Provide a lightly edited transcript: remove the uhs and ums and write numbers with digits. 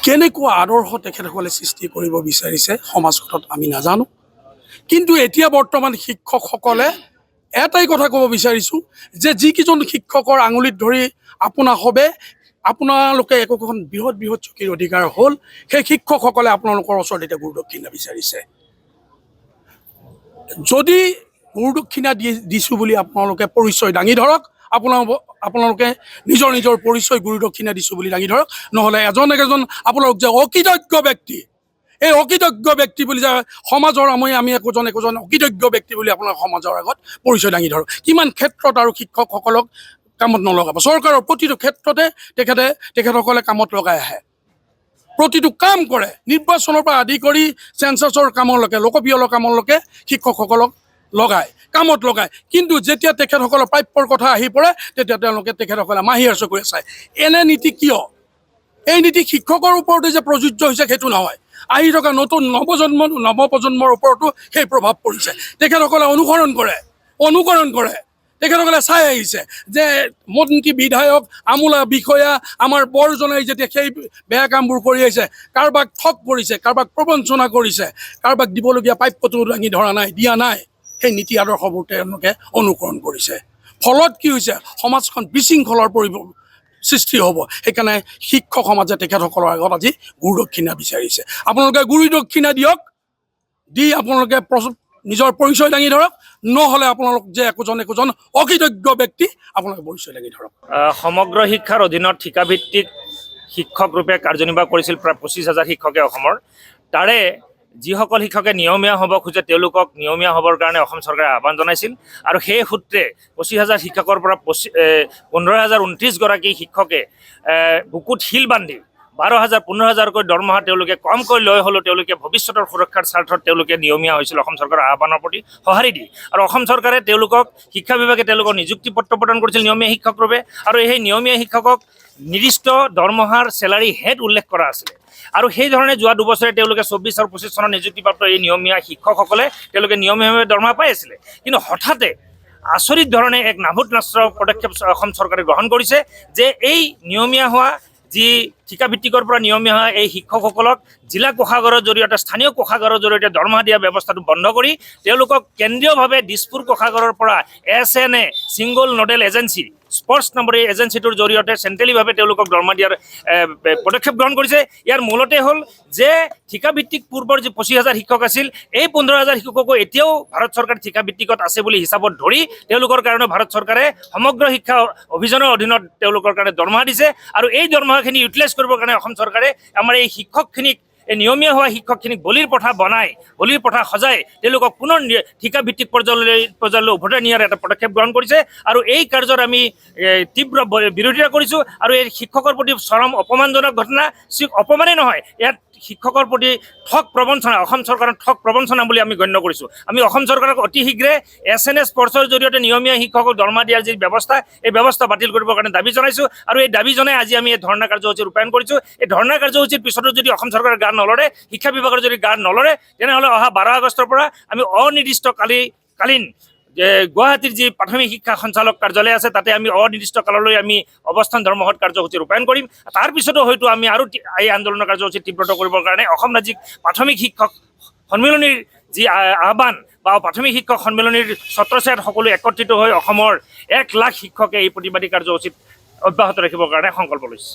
কেনেকুৱা আদৰ্শ তেখেতসকলে সৃষ্টি কৰিব বিচাৰিছে সমাজখনত আমি নাজানো, কিন্তু এতিয়া বৰ্তমান শিক্ষকসকলে এটাই কথা ক'ব বিচাৰিছোঁ যে যিকেইজন শিক্ষকৰ আঙুলিত ধৰি আপোনালোকে একোখন বৃহৎ বৃহৎ চকীৰ অধিকাৰ হ'ল, সেই শিক্ষকসকলে আপোনালোকৰ ওচৰত এতিয়া গুৰুদক্ষিণা বিচাৰিছে। যদি গুৰুদক্ষিণা দিছোঁ বুলি আপোনালোকে পৰিচয় দাঙি ধৰক, আপোনালোকে নিজৰ নিজৰ পৰিচয় গুৰুদক্ষিণা দিছোঁ বুলি দাঙি ধৰক, নহ'লে এজন আপোনালোক যে অকৃতজ্ঞ ব্যক্তি, এই অকৃতজ্ঞ ব্যক্তি বুলি যে সমাজৰ আমি একোজন অকৃতজ্ঞ ব্যক্তি বুলি আপোনাৰ সমাজৰ আগত পৰিচয় দাঙি ধৰক। কিমান ক্ষেত্ৰত আৰু শিক্ষকসকলক কামত নলগাব? চৰকাৰৰ প্ৰতিটো ক্ষেত্ৰতে তেখেতসকলে কামত লগাই আহে, প্ৰতিটো কাম কৰে, নিৰ্বাচনৰ পৰা আদি কৰি চেঞ্চাছৰ কামলৈকে, লোকপিয়লৰ কামলৈকে শিক্ষকসকলক কামত লগায়। কিন্তু যেতিয়া তেখেতসকলৰ প্ৰাপ্যৰ কথা আহি পৰে, তেতিয়া তেখেতসকলে মাহিৰ চকুৰে চায়। এনে নীতি কিয়? এই নীতি শিক্ষকৰ ওপৰতে যে প্ৰযোজ্য হৈছে সেইটো নহয়, আহি থকা নতুন নৱপ্ৰজন্মৰ ওপৰতো সেই প্ৰভাৱ পৰিছে। তেখেতসকলে অনুকৰণ কৰে, তেখেতসকলে চাই আহিছে যে মন্ত্ৰী বিধায়ক আমোলা বিষয়া আমাৰ বৰজনাই যেতিয়া সেই বেয়া কামবোৰ কৰি আহিছে, কাৰোবাক ঠগ কৰিছে, কাৰোবাক প্ৰবঞ্চনা কৰিছে, কাৰোবাক দিবলগীয়া প্ৰাপ্যটো দাঙি দিয়া নাই, সেই নীতি আদৰ্শবোৰ তেওঁলোকে অনুকৰণ কৰিছে। ফলত কি হৈছে? সমাজখন বিশৃংখলৰ সৃষ্টি হ'ব। সেইকাৰণে শিক্ষক সমাজে তেখেতসকলৰ আগত আজি গুৰুদক্ষিণা বিচাৰিছে। আপোনালোকে গুৰুদক্ষিণা দিয়ক, দি আপোনালোকে নিজৰ পৰিচয় দাঙি ধৰক, নহ'লে আপোনালোক যে একোজন অকৃতজ্ঞ ব্যক্তি, আপোনালোকে পৰিচয় দাঙি ধৰক। সমগ্ৰ শিক্ষাৰ অধীনত ঠিকাভিত্তিক শিক্ষক ৰূপে কাৰ্যনিৰ্বাহ কৰিছিল প্ৰায় 25,000 শিক্ষকে অসমৰ। তাৰে যিসকল শিক্ষকে নিয়মীয়া হ'ব খোজে তেওঁলোকক নিয়মীয়া হ'বৰ কাৰণে অসম চৰকাৰে আহ্বান জনাইছিল, আৰু সেই সূত্ৰে 25,000 শিক্ষকৰ পৰা 15,029 গৰাকী শিক্ষকে বুকুত শিল বান্ধি 12,000 15,000কৈ দৰমহা তেওঁলোকে কমকৈ লৈ হ'লেও তেওঁলোকে ভৱিষ্যতৰ সুৰক্ষাৰ স্বাৰ্থত তেওঁলোকে নিয়মীয়া হৈছিল অসম চৰকাৰৰ আহ্বানৰ প্ৰতি সঁহাৰি দি। আৰু অসম চৰকাৰে শিক্ষা বিভাগে তেওঁলোকৰ নিযুক্তি পত্ৰ প্ৰদান কৰিছিল নিয়মীয়া শিক্ষক ৰূপে, আৰু সেই নিয়মীয়া শিক্ষকক নিৰ্দিষ্ট দৰমহাৰ চেলাৰী হেড উল্লেখ কৰা আছিলে। আৰু সেই ধৰণে যোৱা দুবছৰে তেওঁলোকে 24 আৰু 25 চনৰ নিযুক্তিপ্ৰাপ্ত এই নিয়মীয়া শিক্ষকসকলে তেওঁলোকে নিয়মীয়াভাৱে দৰমহা পাই আছিলে। কিন্তু হঠাতে আচৰিত ধৰণে এক নাভূত নাস্ত্ৰ পদক্ষেপ অসম চৰকাৰে গ্ৰহণ কৰিছে যে এই নিয়মীয়া হোৱা যি ঠিকাভিত্তিকৰ পৰা নিয়মীয়া হোৱা এই শিক্ষকসকলক জিলা কোষাগাৰৰ জৰিয়তে, স্থানীয় কোষাগাৰৰ জৰিয়তে দৰমহা দিয়া ব্যৱস্থাটো বন্ধ কৰি তেওঁলোকক কেন্দ্ৰীয়ভাৱে দিছপুৰ কোষাগাৰৰ পৰা SNA single nodal agency sports নামৰ এই এজেঞ্চিটোৰ জৰিয়তে চেণ্ট্ৰেলিভাৱে তেওঁলোকক দৰমহা দিয়াৰ পদক্ষেপ গ্ৰহণ কৰিছে। ইয়াৰ মূলতে হ'ল যে ঠিকাভিত্তিক পূৰ্বৰ যি 25,000 শিক্ষক আছিল, এই 15,000 শিক্ষকো এতিয়াও ভাৰত চৰকাৰ ঠিকাভিত্তিকত আছে বুলি হিচাপত ধৰি তেওঁলোকৰ কাৰণে ভাৰত চৰকাৰে সমগ্ৰ শিক্ষা অভিযানৰ অধীনত তেওঁলোকৰ কাৰণে দৰমহা দিছে। আৰু এই দৰমহাখিনি ইউটিলাইজ কৰিবৰ কাৰণে অসম চৰকাৰে আমাৰ এই শিক্ষকখিনিক, এই নিয়মীয়া হোৱা শিক্ষকখিনিক বলিৰ পঠা সজাই তেওঁলোকক পুনৰ ঠিকাভিত্তিক পৰ্যায়লৈ উভতাই নিয়াৰ এটা পদক্ষেপ গ্ৰহণ কৰিছে। আৰু এই কাৰ্যৰ আমি তীব্ৰ বিৰোধিতা কৰিছোঁ। আৰু এই শিক্ষকৰ প্ৰতি চৰম অপমানজনক ঘটনা, অপমানেই নহয়, ইয়াত শিক্ষকৰ প্ৰতি ঠগ প্ৰবঞ্চনা, অসম চৰকাৰৰ ঠগ প্ৰবঞ্চনা বুলি আমি গণ্য কৰিছোঁ। আমি অসম চৰকাৰক অতি শীঘ্ৰে SNA স্পৰ্টছৰ জৰিয়তে নিয়মীয়া শিক্ষকক দৰমহা দিয়াৰ যি ব্যৱস্থা, এই ব্যৱস্থা বাতিল কৰিবৰ কাৰণে দাবী জনাইছোঁ। আৰু এই দাবী জনাই আজি আমি এই ধৰ্ণা কাৰ্যসূচী ৰূপায়ণ কৰিছোঁ। এই ধৰ্ণা কাৰ্যসূচীৰ পিছতো যদি অসম চৰকাৰে গান নলৰে, শিক্ষা বিভাগৰ যদি গান নলৰে, তেনেহ'লে অহা 12 আগষ্টৰ পৰা আমি অনিৰ্দিষ্টকালীন গুৱাহাটীৰ যি প্ৰাথমিক শিক্ষা সঞ্চালক কাৰ্যালয় আছে তাতে আমি অনিৰ্দিষ্ট কাললৈ আমি অৱস্থান ধৰ্মঘট কাৰ্যসূচী ৰূপায়ণ কৰিম। তাৰ পিছতো হয়তো আমি আৰু এই আন্দোলনৰ কাৰ্যসূচী তীব্ৰতৰ কৰিবৰ কাৰণে অসম ৰাজ্যিক প্ৰাথমিক শিক্ষক সন্মিলনীৰ যি আহ্বান বা প্ৰাথমিক শিক্ষক সন্মিলনীৰ ছত্ৰছায়াত সকলো একত্ৰিত হৈ অসমৰ 1 লাখ শিক্ষকে এই প্ৰতিবাদী কাৰ্যসূচীত অব্যাহত ৰাখিবৰ কাৰণে সংকল্প লৈছে।